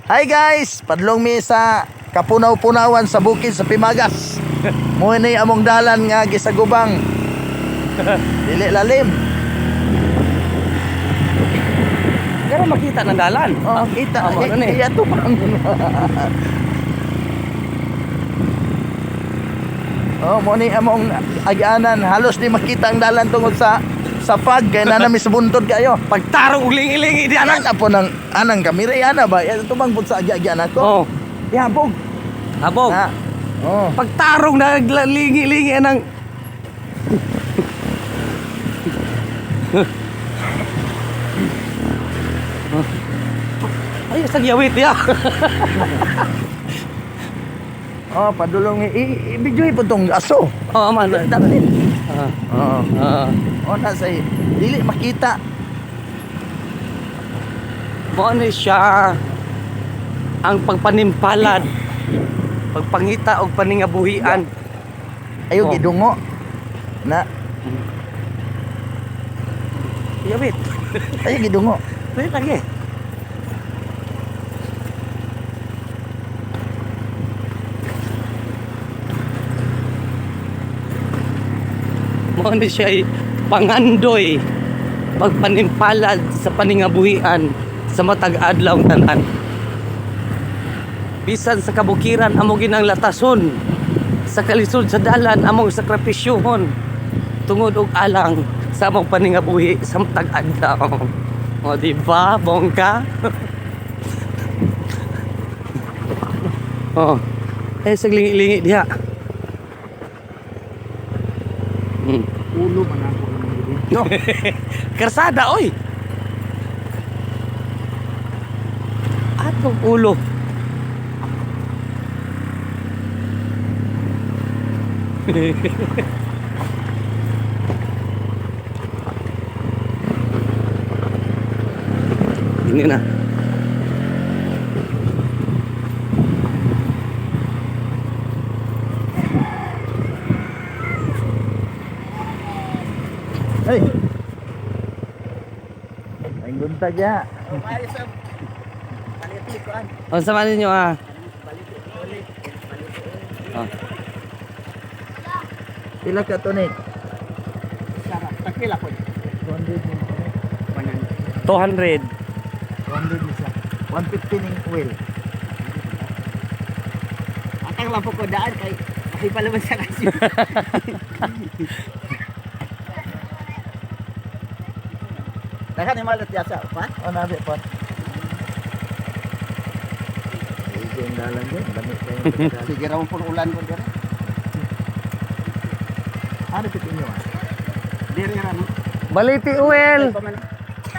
Hi guys, padlong mi sa kapunaw-punawan sa bukid sa Pimagas. Mo ni among dalan nga gisagubang. Dili lalim. Pero makita ng dalan. Oh, kita. Ano ni? Iya to bang. Oh, mo ni among agyanan, halos di makita ang dalan tungod sa fog kay nana mi subuntod kayo. Pagtarong uling-iling di anak. Anak po ng anang kamera ana ba? Ito bang pud sa agya-agyanan ko. Oh, Ihambog. habog. Ha. Oh. Pagtarong na lingi-lingi ng ay sa giyawit ya. Oh, padulong i-video po tong aso. Oh, man. Dapit. Ah, Oo. ah. Oh, nasa dili makita. Mo ni siya ang pagpanimpalad, pagpangita og paningabuhian. Ayo Oh. gidungo. Na, Giyawit. ayo gidungo. Wait lagi. Mo ni siya pangandoy, pagpanimpalad sa paningabuhian sa matag adlaw tanan. Bisan sa kabukiran amo ginang latason, sa kalisod sa dalan among sakripisyohon tungod og alang sa among paningabuhi sa matag adlaw. O di ba, bongka? Oh. Sa lingi-lingi diha. Ulo man ako ng video. Karsada oy. Atong ulo. Ini na. Hey. Ay gunta ja. O sama ninyo ah. Oh. Pila ka to ni? Sarap. Pagpila po. 200 ni Tonic. 200. 200 ni sa. 150 ning oil. Atang lang po ko daan kay kasi pala man sa kasyo. Dahan ni malat yasa, pa? Oh, nabi pa. Sige, dalan din. Damit kayo. Sige raw po ulan ko dire. Ano pitin nyo ah? Dire ra no. Baliti uwel.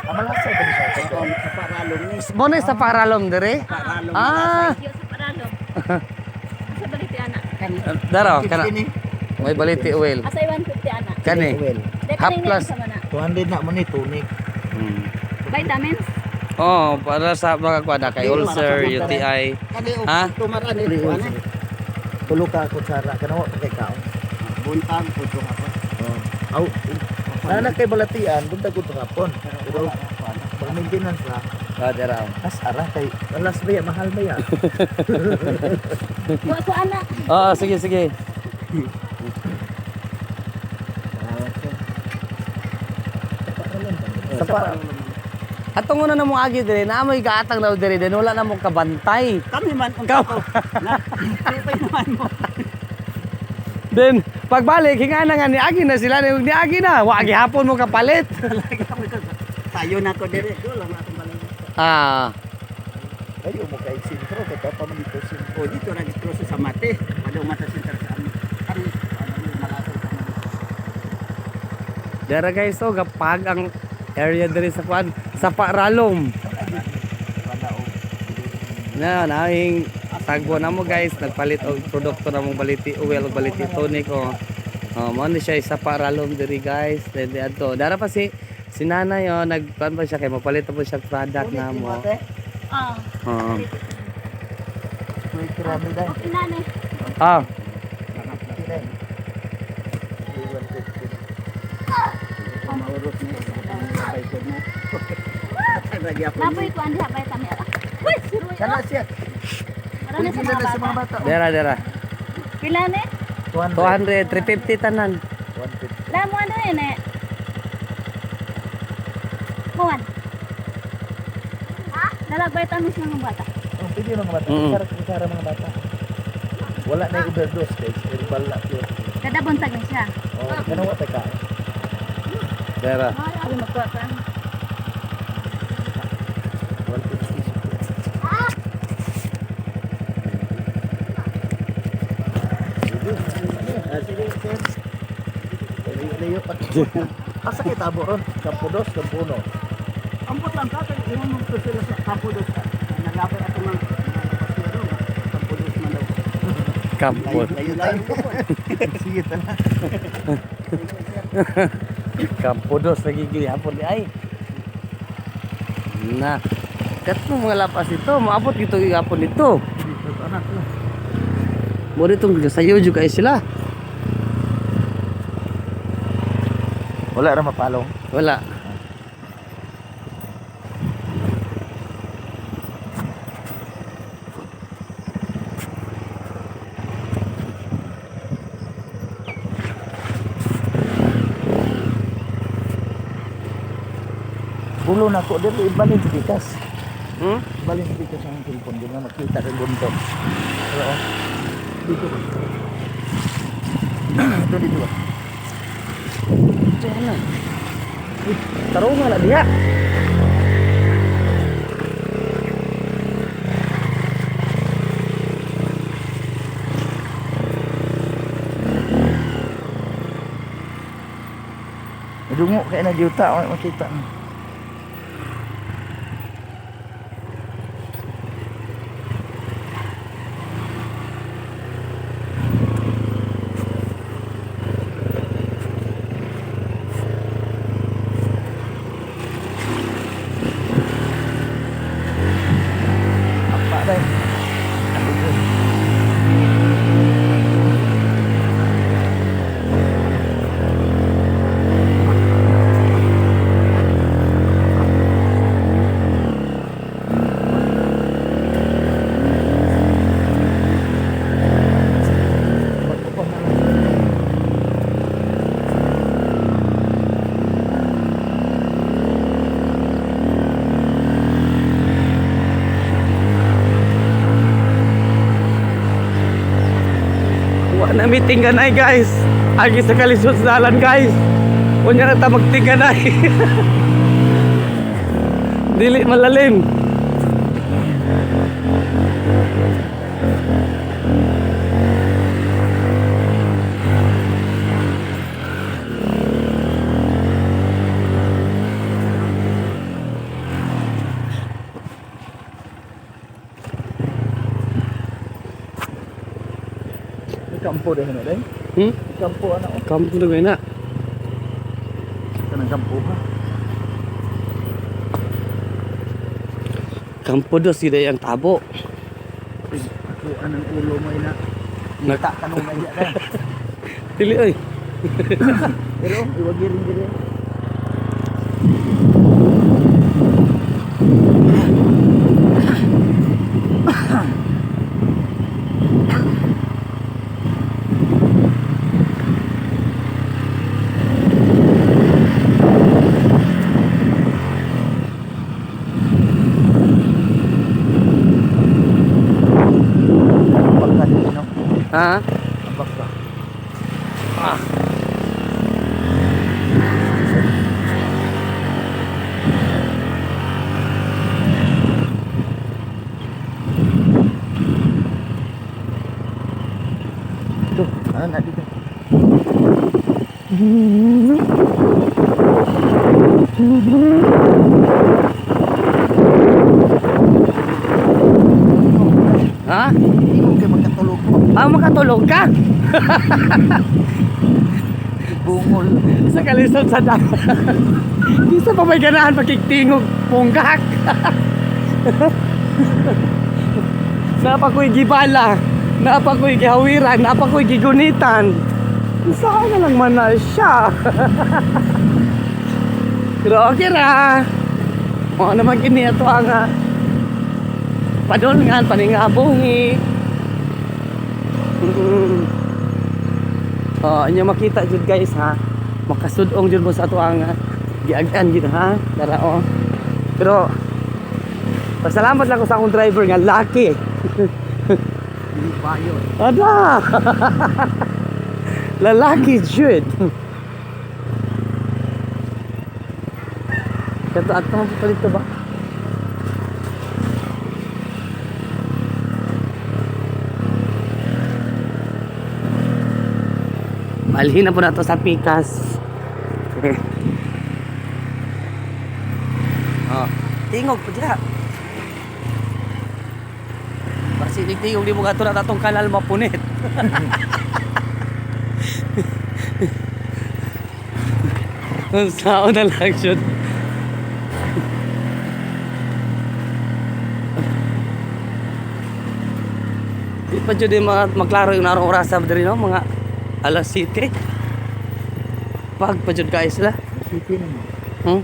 Amalasay ka niya. Sa paralong ni. Mo ni sa paralom dire. Paralong. Ah, Yo sa paralo. Asa baliti anak? Kani. daro kana. 150 ni. May baliti uwel. Asa 150 anak? Kani. Oil. Half plus. Sa mana? 200 na mo ni Tonic. Vitamins? Oh, para sa mga kwada kay ulcer, UTI. Kani o Ha? tumaran ni Free oil. ano. Tulo ka kutsara. Kanawa pa kay kao. Buntag po to ako. Aw. Nana kay balatian, bunta ko hapon. Pero pag maintenance na, Ah, dara. mas ara kay alas ba ya, mahal ba ya? Kuha ko anak. Oh, sige sige. Sa pa. Atong una na mo agi dire, na amoy gaatang daw dire, den wala na mo kabantay. Kami man Ikaw. unta ko. Na. Sipay naman mo. Then pagbalik hingana nga ni agi na sila ni agi na, wa agi hapon mo kapalit. Tayo na ko dire. Do lang atong balay. Ah, Ayo mo kay sintro kay pa man dito sintro. O dito ra dito sa mate. Padaw mata center sa amin. Ari ano malaso sa amin. dara guys, so gapag ang area dire sa kwan, sa Paralom. Na nahing tagbo na mo guys, nagpalit og produkto na mong baliti oil, baliti tonic o. Oh, mo ni siya sa Paralom diri guys. Then adto, dara pa si nanay oh, nagkuan pa siya kay mapalit pa siya product na mo. Ah. Oh. Kuy kirami dai. Inane. Ah, Maurot niya sa patay ko mo. Lagi ako. Napoy ko andi habay tami ala. Uy, siroy. Kana siya. Marami sa mga bata. Dera. Pila ni? 200, 350 tanan. 150. Lamo ano yun eh? Kuwan. Ha? Nalag vitamins ng mga bata. Oh, pwede yung mga bata. Mm. Kutsara mga bata. Wala na yung overdose guys. Herbal na pure. Kada buntag na siya. Oh, kanawa tayo ka. Dera. Ay, magkuha ka. 150. Sige, sir. Layo pa. Asa kita abo ron? Kampo dos, kampo uno. Ambot lang ka kay imong mo sila sa kapulos. Nagabay ato mga pasero nga kapulos man daw. Kampot. Layo tayo. Sige tala. Kampodos lagi gihapon di ay. Nah, kat mo mga lapas ito, maabot gitu gihapon dito. Dito anak ko. Mo dito sayo juga sila. Wala ra mapalong. Wala. Pulo na ko dito ibalin sa bikas. Hmm? Ibalin sa bikas ang cellphone din na makita rin buntot. Pero dito. Ito dito ba? Diyan na. Tarungan na diha. Dungo kaya na juta makita. Apa dai? Wa na meeting ganay guys. Agi sa kalisod sa dalan guys. Unya na ta magting ganay. Dili malalim. Kampo deh ano dai? Hmm? Kampo anak oh. Kampo na gay na. Kanang kampo ha. Kampo do sila yang tabo. Ako anang ulo mo ina. Nita tanong na iya dai. Dili oi. Pero iwagirin diri. Bakal no. Ha? Bakal. Ah. Tuh, anak dito. Ha? Hindi mo kayo magkatulog mo. Ah, makatulog ka? Bungol. Sa kalisod sa dalan. Di sa pa may ganahan pagkiktingog punggak. Napa ko'y gibala. Napa ko'y gihawiran. Napa ko'y gigunitan. Saan na lang man na siya. Pero okay ra. Mga naman kini ito ang Padulngan, paningabungi. Oh, inyo makita jud guys ha. Makasudong jud mo sa ato ang giag-an gid ha. Dara oh. Pero pasalamat lang ko sa akong driver nga lucky. Di ba yun? Ada. Lalaki jud. Kato ato mo palit ba? Malhin na po na to sa pikas. Oh, tingog po dyan. Basi tingog di mo gato na tatong kanal mapunit. Ang sao na lang siya. Di pa dyan maklaro yung narong orasa diri no mga alas 7. Pag pa dyan guys sila. Isipin mo.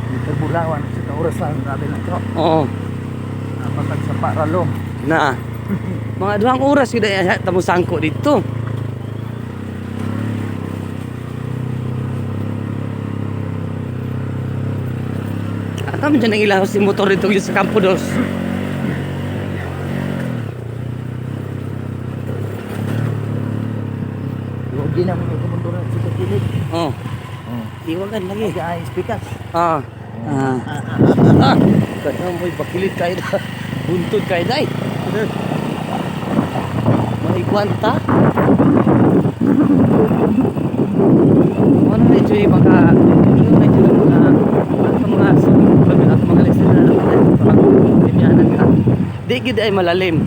Dito bulawan sa kaurasan natin na ito. Oo. Patag sa paralom. Na. Mga 2 oras yun ay tamo sangko dito. At kami dyan ang ilaw si motor dito sa Campo Dos. Huwag din ako kumuntura sa kilid. Oh. Oh. Iwagan lagi. Lagi ay spikas. Ah. Kaya mo'y bakilit kayo na. Buntod kayo na eh. May kwanta. Ano na ito yung mga iyo na ito yung mga at mga lesson na naman ito pagkakimyanan ka. Di gid ay malalim.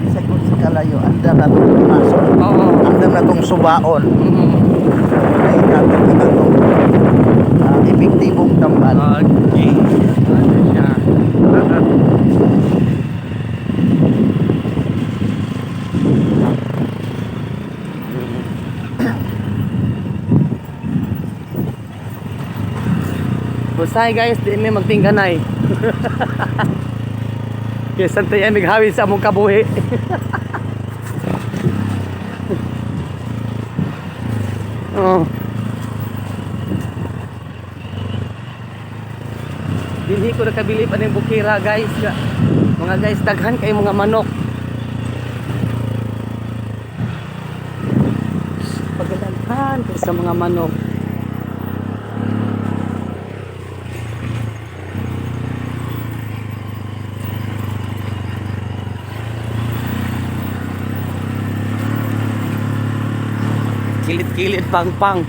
Sa kung sa kalayo, andam na itong pumasok. Oo. Andam na itong subaon. Mm. Ay natin na itong epektibong tambal. Okay. Ano siya? Busay guys, di may magtingganay. Kaya santay ay naghawi sa among kabuhi. Oh. Hindi ko nakabili pa ng bukira guys. Mga guys, daghan kay mga manok. Pagdaghan kay sa mga manok. Kilit-kilit pang-pang.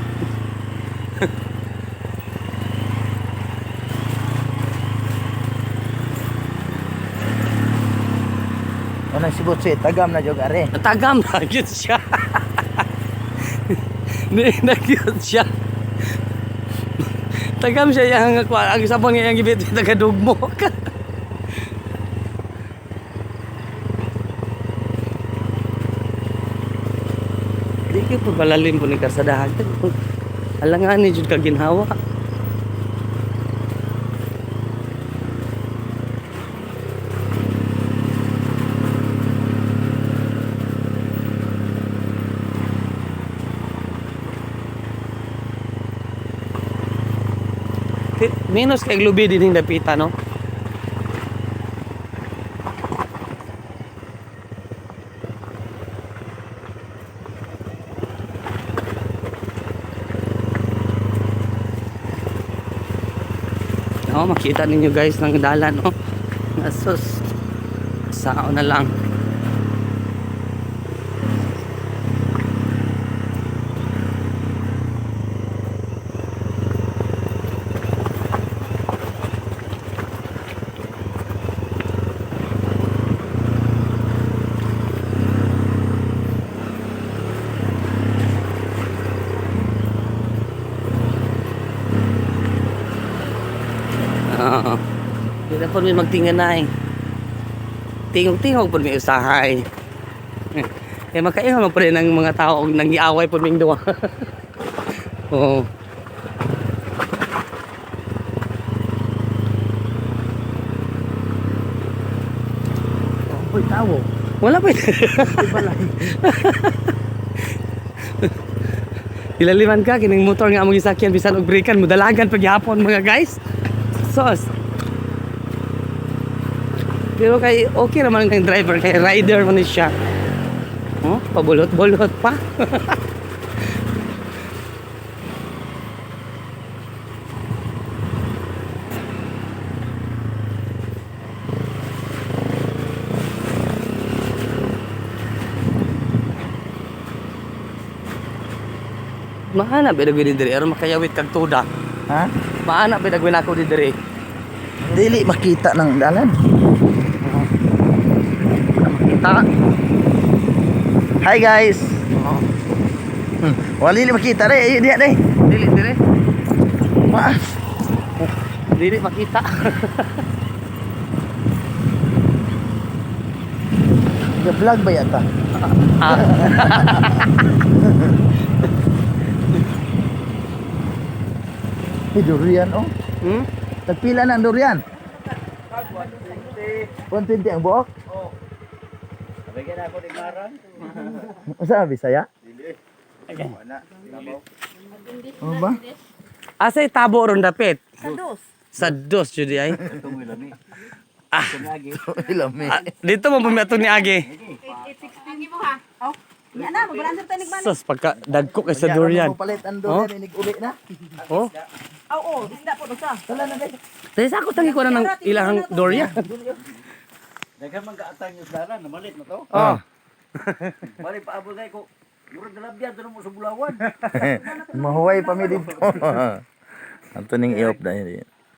Ano si Butsi, tagam na jog are. Tagam na yun siya. Na yun siya. Tagam siya yung ang sabon nga yung gibit tagadugmo. Di kayo po palalim po ni kasadahan. Alangan ni Jud kaginhawa. Minus kay lubi din yung dapita, no? Oh, makita ninyo guys ng dalan, no? Asus. Sao na lang. Hindi po may magtinganay. Tingog-tingog po may usahay. Eh makaingon mo po rin ng mga tao nang iaway po may duwa. Oo. ko'y tawo. Wala pa. Ilaliman ka kining motor nga among gisakyan bisan og breakan mo dalagan paghapon mga guys. Sos. Pero kay okay naman ang driver kay rider man ni siya. Oh, pabulot-bulot pa. Maana ba dagwin diri aron makayawit kag tuda. Ha? Maana ba dagwin ako di diri. Dili makita ng dalan. Kita. Hi guys. Wali li makita re, ayo dia deh. Dili diri. Ma. Dili makita. Vlog ba yata? Durian oh. Hmm? Tagpila ng durian? 120 ang buok? Bigyan ako ng marang. Asa Bisaya? Oh ba? Asay tabo ron dapit. Sa dos. Sa dos jud ay. Ilami. Dito mo pumiato ni Agi. 816 mo ha. Oh. Yan na, mag-answer tayo nagmana. Sus pagka dagko kay sa durian. Palit ang durian inig-uli na. Oh. Oo, isda po sa. Wala na guys. Dahil sa ako tangi ko na ng ilang durian. Daghang man kaatay yung dalan, namalit na to. Oh. Bali pa abot ko. Murag dalabyan doon mo sa Bulawan. Mahuway pa mi dito. Anto ning iop dahil.